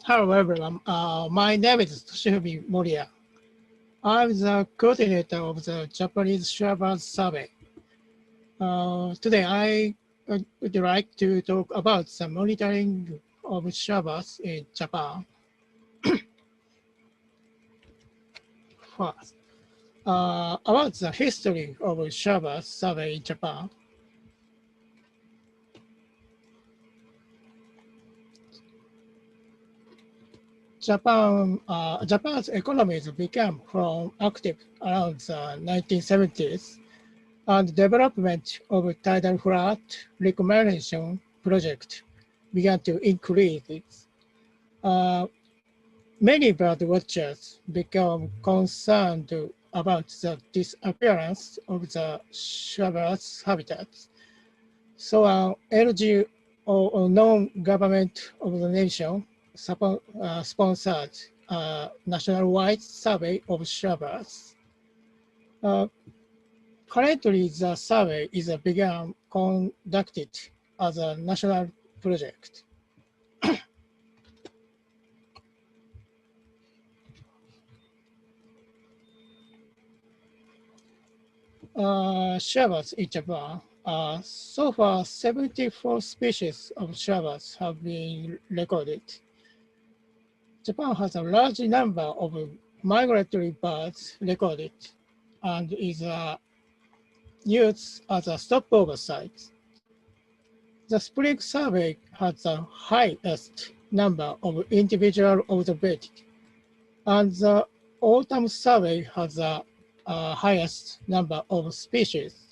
Hello everyone, my name is Toshifumi Moriya. I'm the coordinator of the Japanese Shorebirds Survey. Today I would like to talk about the monitoring of shorebirds in Japan. First, about the history of Shorebirds Survey in Japan. Japan's economies began from active around the 1970s, and development of tidal flood reclamation project began to increase. Many bird watchers became concerned about the disappearance of the shorebirds' habitats. So NGO or non-government organization sponsored a nationwide survey of shorebirds. Currently, the survey is being conducted as a national project. Shorebirds in Japan. So far, 74 species of shorebirds have been recorded. Japan has a large number of migratory birds recorded and is used as a stopover site. The spring survey has the highest number of individual observations, and the autumn survey has the highest number of species.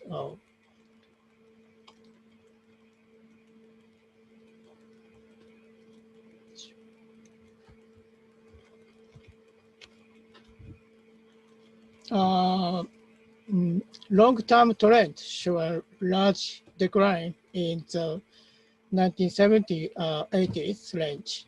Long-term trend show a large decline in the 1970s-80s range,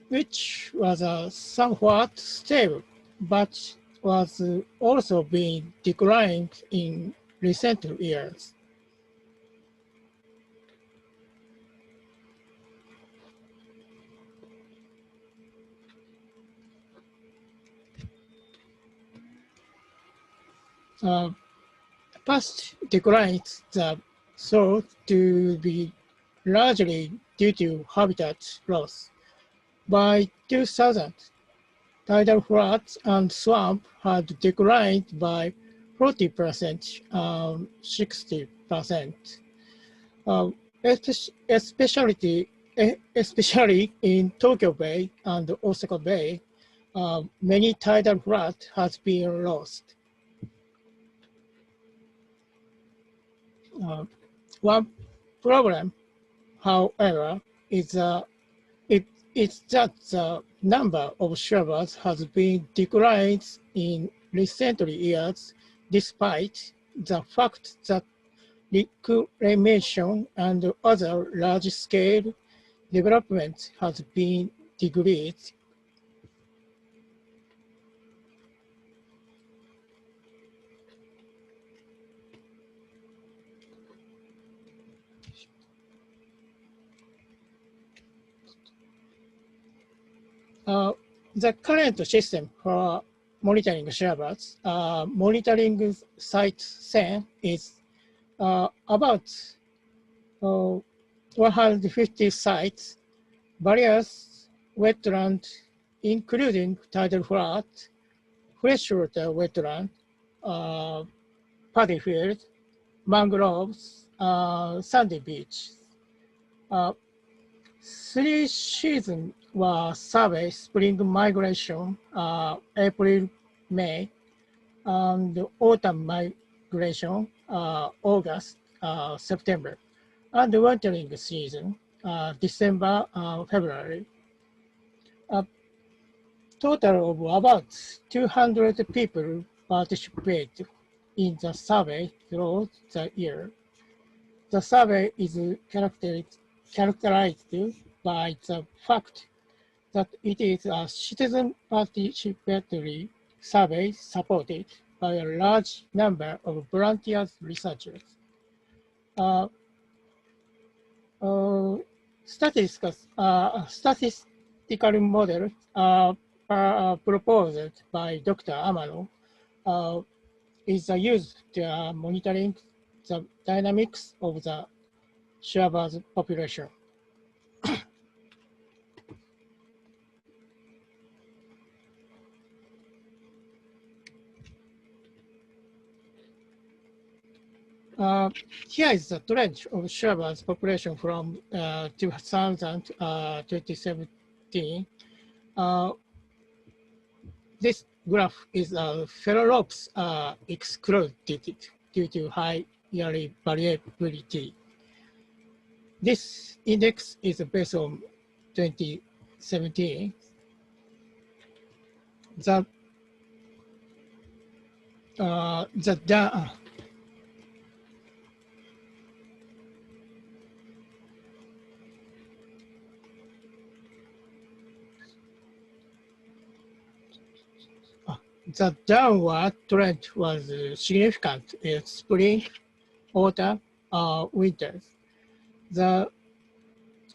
which was somewhat stable, but was also being declined in recent years. Past declines are thought to be largely due to habitat loss. By 2000, tidal floods and swamp had declined by 40% and 60%. Especially in Tokyo Bay and Osaka Bay, many tidal floods has been lost. One problem, however, is that the number of shorebirds has been declined in recent years, despite the fact that reclamation and other large-scale development has been decreased. The current system for monitoring shorebirds, monitoring site SEN is about 150 sites, various wetland, including tidal flood, freshwater wetland, paddy field, mangroves, sandy beach. 3 seasons were survey spring migration, April, May, and autumn migration, August, September, and wintering season, December, February. A total of about 200 people participate in the survey throughout the year. The survey is characterized by the fact that it is a citizen participatory survey supported by a large number of volunteer researchers. statistical model proposed by Dr. Amano is used to monitoring the dynamics of the shorebird population. Here is the trend of shorebirds population from 2000 to 2017. This graph is feral lobes excluded due to high yearly variability. This index is based on 2017. The downward trend was significant in spring, autumn, winters. The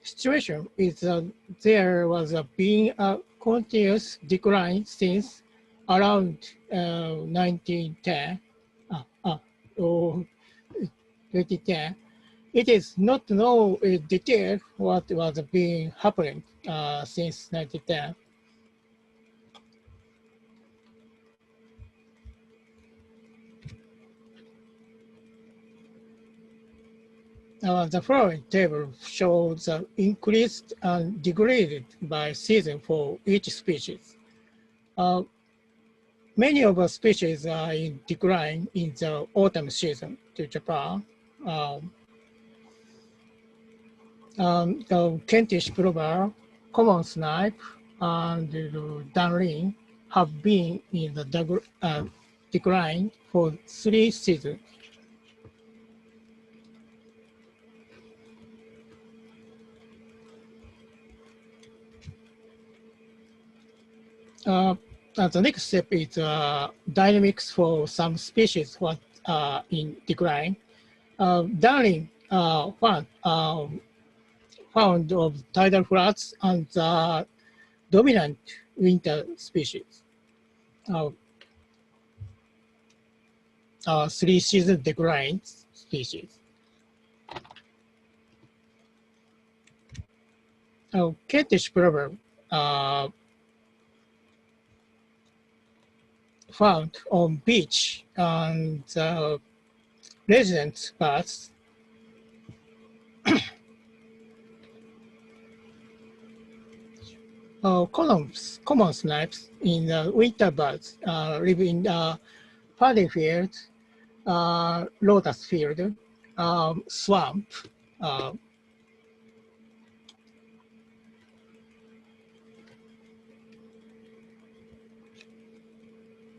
situation is that there was been a continuous decline since around 2010. It is not known in detail what was being happening since 1910. The following table shows the increased and degraded by season for each species. Many of the species are in decline in the autumn season to Japan. The Kentish plover, common snipe, and dunlin have been in the decline for 3 seasons. The next step is dynamics for some species what are in decline. Darling found of tidal floods and the dominant winter species. 3-season decline species. Kentish plover found on beach and resident birds. Common snipes in winter birds live in paddy field, lotus field, swamp,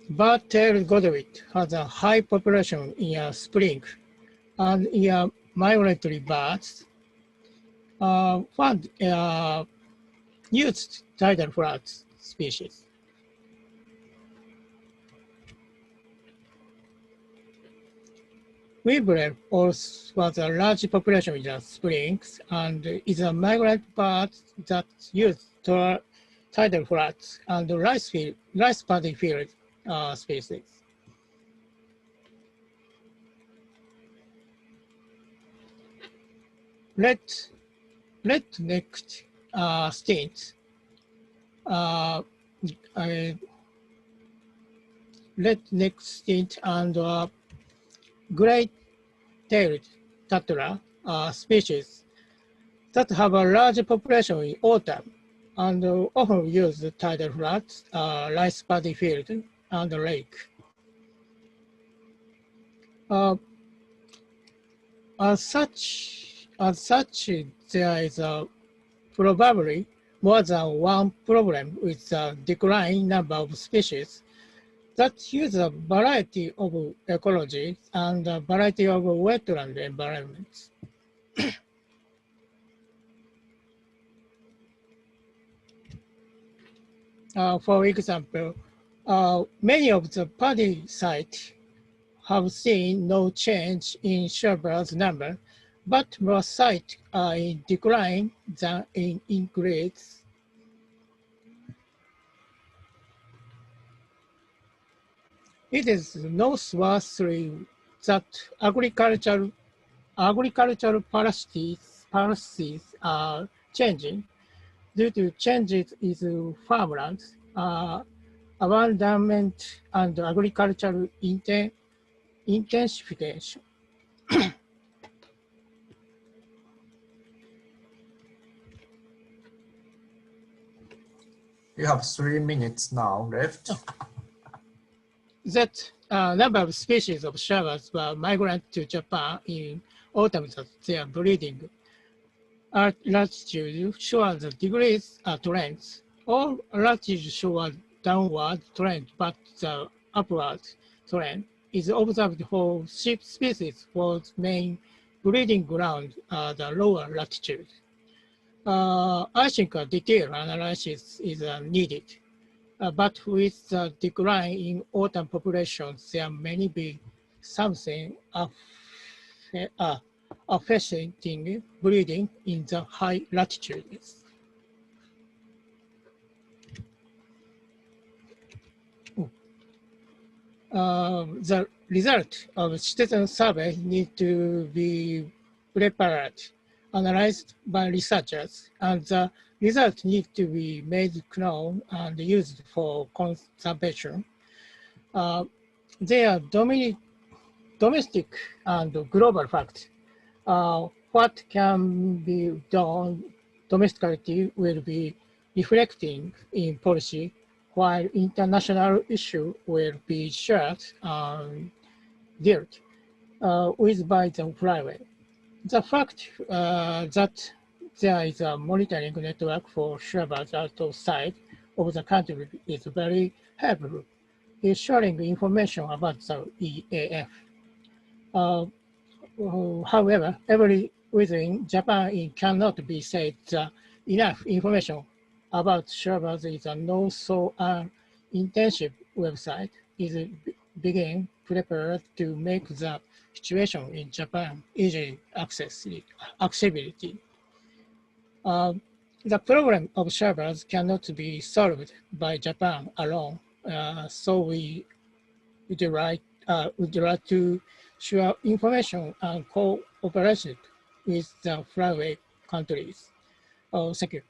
Bird-tailed godwit has a high population in spring, and in migratory birds found used tidal floods species. Weevil also has a large population in the springs and is a migrant bird that use tidal floods and rice paddy field species. Red-necked stint, red-necked stint and gray-tailed tattler species that have a large population in autumn and often use tidal floods, rice paddy field, and lake. As such, there is probably more than one problem with the declining number of species that use a variety of ecologies and a variety of wetland environments. For example, many of the paddy sites have seen no change in shorebirds number, but more sites are in decline than in increase. It is noteworthy that agricultural policies are changing due to changes in farmland, abandonment, and agricultural intensification. You have 3 minutes now left. That number of species of shorebirds were migrant to Japan in autumn that their breeding latitude shows the degrees trends. All latitudes show a downward trend, but the upward trend is observed for sheep species whose main breeding ground are the lower latitude. I think a detailed analysis is needed. But with the decline in autumn populations, there may be something affecting breeding in the high latitudes. The result of citizen survey need to be prepared, analyzed by researchers, and the results need to be made known and used for conservation. They are domestic and global facts. What can be done domestically will be reflecting in policy, while international issue will be shared and dealt with by the flyway. The fact that there is a monitoring network for shorebirds outside of the country is very helpful in sharing information about the EAF. However, every within Japan it cannot be said that enough information about shorebirds is a intensive website is being prepared to make the situation in Japan easily accessibility. The problem of shorebirds cannot be solved by Japan alone, so we would like to share information and cooperation with the flyway countries. Thank you.